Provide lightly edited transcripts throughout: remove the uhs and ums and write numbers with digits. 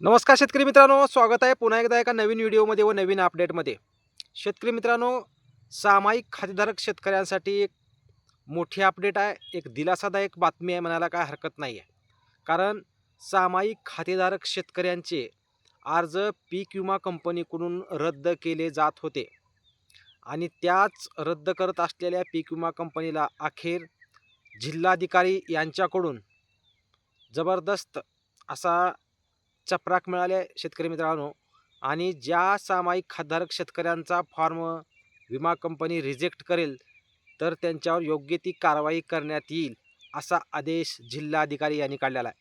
नमस्कार शेतकरी मित्रांनो, स्वागत आहे पुन्हा एकदा एका नवीन व्हिडिओमध्ये व नवीन अपडेटमध्ये. शेतकरी मित्रांनो, सामायिक खातेधारक शेतकऱ्यांसाठी एक मोठी अपडेट आहे, एक दिलासादायक बातमी आहे म्हणायला काय हरकत नाही आहे. कारण सामायिक खातेधारक शेतकऱ्यांचे अर्ज पीक विमा कंपनीकडून रद्द केले जात होते आणि त्याच रद्द करत असलेल्या पीक विमा कंपनीला अखेर जिल्हाधिकारी यांच्याकडून जबरदस्त असा चपराक मिळाले शेतकरी मित्रांनो. आणि ज्या सामायिक खातधारक शेतकऱ्यांचा फॉर्म विमा कंपनी रिजेक्ट करेल तर त्यांच्यावर योग्य ती कारवाई करण्यात येईल असा आदेश जिल्हाधिकारी यांनी काढलेला आहे.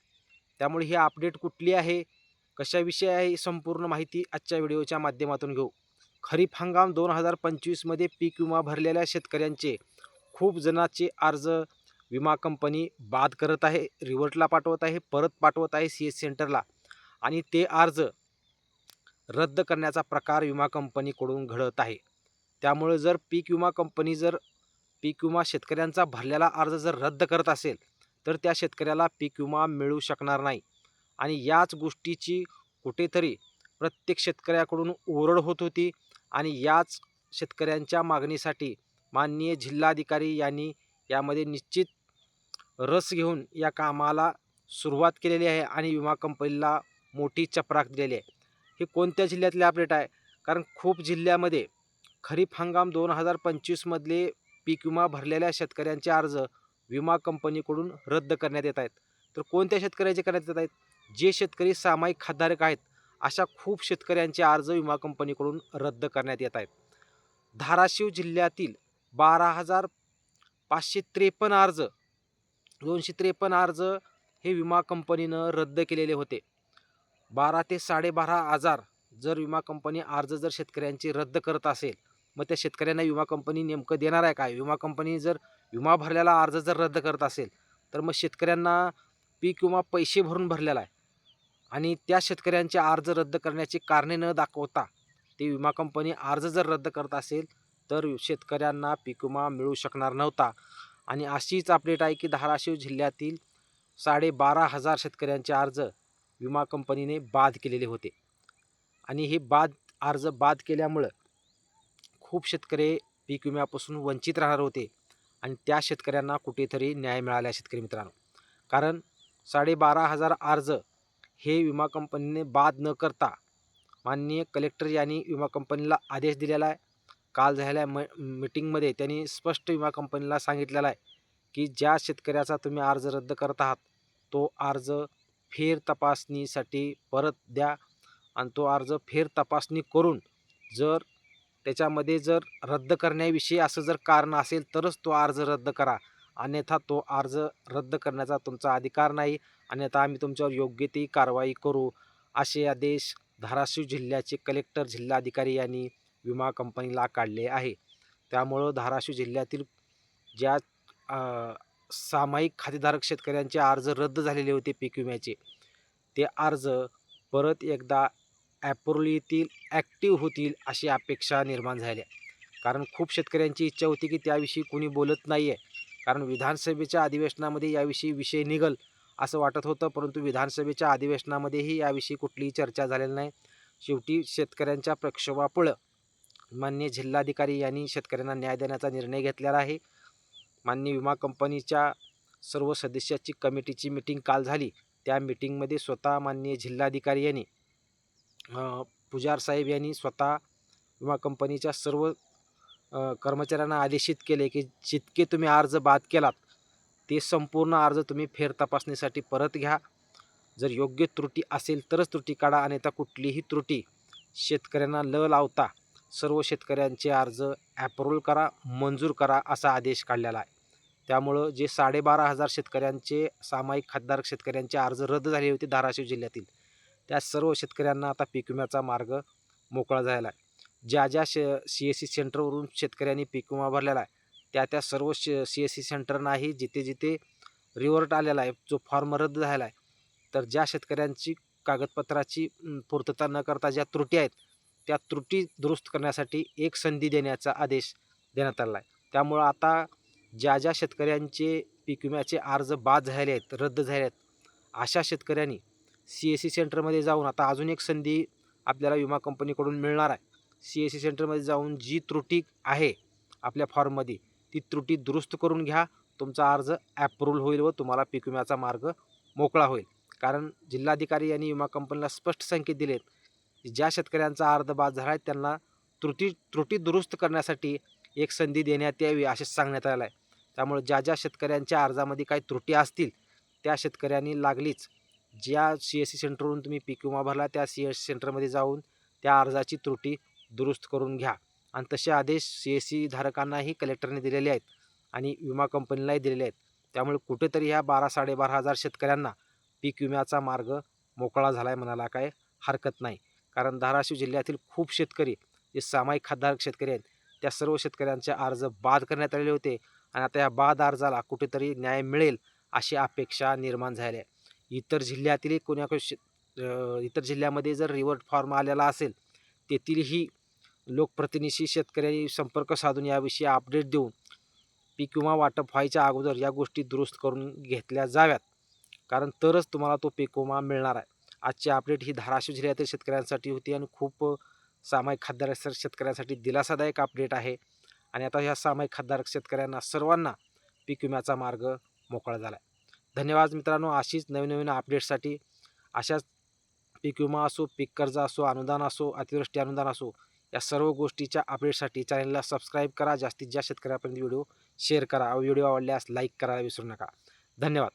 त्यामुळे ही अपडेट कुठली आहे, कशाविषयी आहे, ही संपूर्ण माहिती आजच्या व्हिडिओच्या माध्यमातून घेऊ. खरीप हंगाम 2025 मध्ये पीक विमा भरलेल्या शेतकऱ्यांचे खूप जणांचे अर्ज विमा कंपनी बाद करत आहे, रिव्हर्टला पाठवत आहे, परत पाठवत आहे CS सेंटरला. आणि ते अर्ज रद्द करण्याचा प्रकार विमा कंपनीकडून घडत आहे. त्यामुळे जर पीक विमा कंपनी जर पीक विमा शेतकऱ्यांचा भरलेला अर्ज जर रद्द करत असेल तर त्या शेतकऱ्याला पीक विमा मिळू शकणार नाही. आणि याच गोष्टीची कुठेतरी प्रत्येक शेतकऱ्याकडून ओरड होत होती आणि याच शेतकऱ्यांच्या मागणीसाठी माननीय जिल्हाधिकारी यांनी यामध्ये निश्चित रस घेऊन या कामाला सुरुवात केलेली आहे आणि विमा कंपनीला मोठी चपराक दिलेली आहे. हे कोणत्या जिल्ह्यातले अपडेट आहे, कारण खूप जिल्ह्यामध्ये खरीप हंगाम 2025 मधले पीक विमा भरलेल्या शेतकऱ्यांचे अर्ज विमा कंपनीकडून रद्द करण्यात येत आहेत. तर कोणत्या शेतकऱ्याचे करण्यात येत आहेत? जे शेतकरी सामायिक खातधारक आहेत अशा खूप शेतकऱ्यांचे अर्ज विमा कंपनीकडून रद्द करण्यात येत आहेत. धाराशिव जिल्ह्यातील 12,553 अर्ज 253 अर्ज हे विमा कंपनीनं रद्द केलेले होते. 12 ते 12,500 जर विमा कंपनी अर्ज जर शेतकऱ्यांची रद्द करत असेल, मग त्या शेतकऱ्यांना विमा कंपनी नेमकं देणार आहे काय? विमा कंपनी जर विमा भरलेला अर्ज जर रद्द करत असेल तर मग शेतकऱ्यांना पीक विमा पैसे भरून भरलेला आहे आणि त्या शेतकऱ्यांचे अर्ज रद्द करण्याची कारणे न दाखवता ते विमा कंपनी अर्ज जर रद्द करत असेल तर शेतकऱ्यांना पीक विमा मिळू शकणार नव्हता. आणि अशीच अपडेट आहे की धाराशिव जिल्ह्यातील 12,500 शेतकऱ्यांचे अर्ज विमा कंपनीने बाद केलेले होते. आणि हे अर्ज बाद केल्यामुळं खूप शेतकरी पीक विम्यापासून वंचित राहणार होते आणि त्या शेतकऱ्यांना कुठेतरी न्याय मिळाला शेतकरी मित्रांनो. कारण 12,500 अर्ज हे विमा कंपनीने बाद न करता माननीय कलेक्टर यांनी विमा कंपनीला आदेश दिलेला आहे. काल झालेल्या मीटिंगमध्ये त्यांनी स्पष्ट विमा कंपनीला सांगितलेलं आहे की ज्या शेतकऱ्याचा तुम्ही अर्ज रद्द करत आहात तो अर्ज फेर तपासणीसाठी परत द्या आणि तो अर्ज फेर तपासणी करून जर त्याच्यामध्ये जर रद्द करण्याविषयी असं जर कारण असेल तरच तो अर्ज रद्द करा, अन्यथा तो अर्ज रद्द करण्याचा तुमचा अधिकार नाही, अन्यथा आम्ही तुमच्यावर योग्य ती कारवाई करू, असे आदेश धाराशिव जिल्ह्याचे कलेक्टर जिल्हाधिकारी यांनी विमा कंपनीला काढले आहे. त्यामुळं धाराशिव जिल्ह्यातील ज्या सामायिक खातेधारक शेतकऱ्यांचे अर्ज रद्द झालेले होते पीक विम्याचे, ते अर्ज परत एकदा एप्रिल येतील ॲक्टिव्ह होतील अशी अपेक्षा निर्माण झाली. कारण खूप शेतकऱ्यांची इच्छा होती की त्याविषयी कोणी बोलत नाही आहे, कारण विधानसभेच्या अधिवेशनामध्ये याविषयी विषय निघल असं वाटत होतं, परंतु विधानसभेच्या अधिवेशनामध्येही याविषयी कुठलीही चर्चा झालेली नाही. शेवटी शेतकऱ्यांच्या प्रक्षोभापुढं माननीय जिल्हाधिकारी यांनी शेतकऱ्यांना न्याय देण्याचा निर्णय घेतलेला आहे. माननीय विमा कंपनीच्या सर्व सदस्याची कमिटीची मीटिंग काल झाली. त्या मीटिंगमध्ये स्वतः माननीय जिल्हाधिकारी यांनी पुजार साहेब यांनी स्वतः विमा कंपनीच्या सर्व कर्मचाऱ्यांना आदेशित केले की जितके तुम्ही अर्ज बाद केलात ते संपूर्ण अर्ज तुम्ही फेर तपासणीसाठी परत घ्या. जर योग्य त्रुटी असेल तरच त्रुटी काढा, अन्यथा कुठलीही त्रुटी शेतकऱ्यांना न लावता सर्व शेतकऱ्यांचे अर्ज ॲप्रूव्ह करा, मंजूर करा असा आदेश काढलेला आहे. त्यामुळं जे 12,500 शेतकऱ्यांचे सामायिक खातधारक शेतकऱ्यांचे अर्ज रद्द झाले होते धाराशिव जिल्ह्यातील, त्या सर्व शेतकऱ्यांना आता पीक विम्याचा मार्ग मोकळा झालेला आहे. ज्या ज्या CSC सेंटरवरून शेतकऱ्यांनी पीक विमा भरलेला आहे त्या सर्व CSC सेंटरनाही जिथे जिथे रिव्हर्ट आलेला आहे, जो फॉर्म रद्द झालेला आहे, तर ज्या शेतकऱ्यांची कागदपत्राची पूर्तता न करता ज्या त्रुटी आहेत त्या त्रुटी दुरुस्त करण्यासाठी एक संधी देण्याचा आदेश देण्यात आला आहे. त्यामुळं आता ज्या ज्या शेतकऱ्यांचे पीक विम्याचे अर्ज बाद झाले आहेत, रद्द झाले आहेत, अशा शेतकऱ्यांनी CSC सेंटरमध्ये जाऊन आता अजून एक संधी आपल्याला विमा कंपनीकडून मिळणार आहे. CSC सेंटरमध्ये जाऊन जी त्रुटी आहे आपल्या फॉर्ममध्ये ती त्रुटी दुरुस्त करून घ्या. तुमचा अर्ज ॲप्रूव्ह होईल व तुम्हाला पीक विम्याचा मार्ग मोकळा होईल. कारण जिल्हाधिकारी यांनी विमा कंपनीला स्पष्ट संकेत दिलेत की ज्या शेतकऱ्यांचा अर्ज बाद झाला आहे त्यांना त्रुटी दुरुस्त करण्यासाठी एक संधी देण्यात यावी असे सांगण्यात आलं आहे. त्यामुळे ज्या शेतकऱ्यांच्या अर्जामध्ये काही त्रुटी असतील त्या शेतकऱ्यांनी लागलीच ज्या CSC सेंटरवरून तुम्ही पीक विमा भरला त्या CSC सेंटरमध्ये जाऊन त्या अर्जाची त्रुटी दुरुस्त करून घ्या. आणि तसे आदेश CSC धारकांनाही कलेक्टरने दिलेले आहेत आणि विमा कंपनीलाही दिलेले आहेत. त्यामुळे कुठेतरी ह्या 12,000-12,500 शेतकऱ्यांना पीक विम्याचा मार्ग मोकळा झाला आहे म्हणायला काय हरकत नाही. कारण धाराशिव जिल्ह्यातील खूप शेतकरी जे सामायिक खातधारक शेतकरी आहेत त्या सर्व शेतकऱ्यांचे अर्ज बाद करण्यात आलेले होते आणि आता या बाद अर्जाला कुठेतरी न्याय मिळेल अशी अपेक्षा निर्माण झाली आहे. इतर जिल्ह्यातील इतर जिल्ह्यामध्ये जर रिव्हर्ट फॉर्म आलेला असेल तेथीलही लोकप्रतिनिधीशी शेतकऱ्यांनी संपर्क साधून याविषयी अपडेट देऊन पीक विमा वाटप व्हायच्या अगोदर या गोष्टी दुरुस्त करून घेतल्या जाव्यात. कारण तरच तुम्हाला तो पीक विमा मिळणार आहे. आजची अपडेट ही धाराशिव जिल्ह्यातील शेतकऱ्यांसाठी होती आणि खूप सामायिक खातधारक शेतकऱ्यांसाठी दिलासादायक अपडेट आहे. आणि आता ह्या सामायिक खातधारक शेतकऱ्यांना सर्वांना पीक विम्याचा मार्ग मोकळा झाला आहे. धन्यवाद मित्रांनो. अशीच नवीन नवीन अपडेट्ससाठी अशाच पीक विमा असो, पीक कर्ज असो, अनुदान असो, अतिवृष्टी अनुदान असो या सर्व गोष्टीच्या अपडेटसाठी चॅनलला सबस्क्राईब करा. जास्तीत जास्त शेतकऱ्यापर्यंत व्हिडिओ शेअर करा. व्हिडिओ आवडल्यास लाईक करायला विसरू नका. धन्यवाद.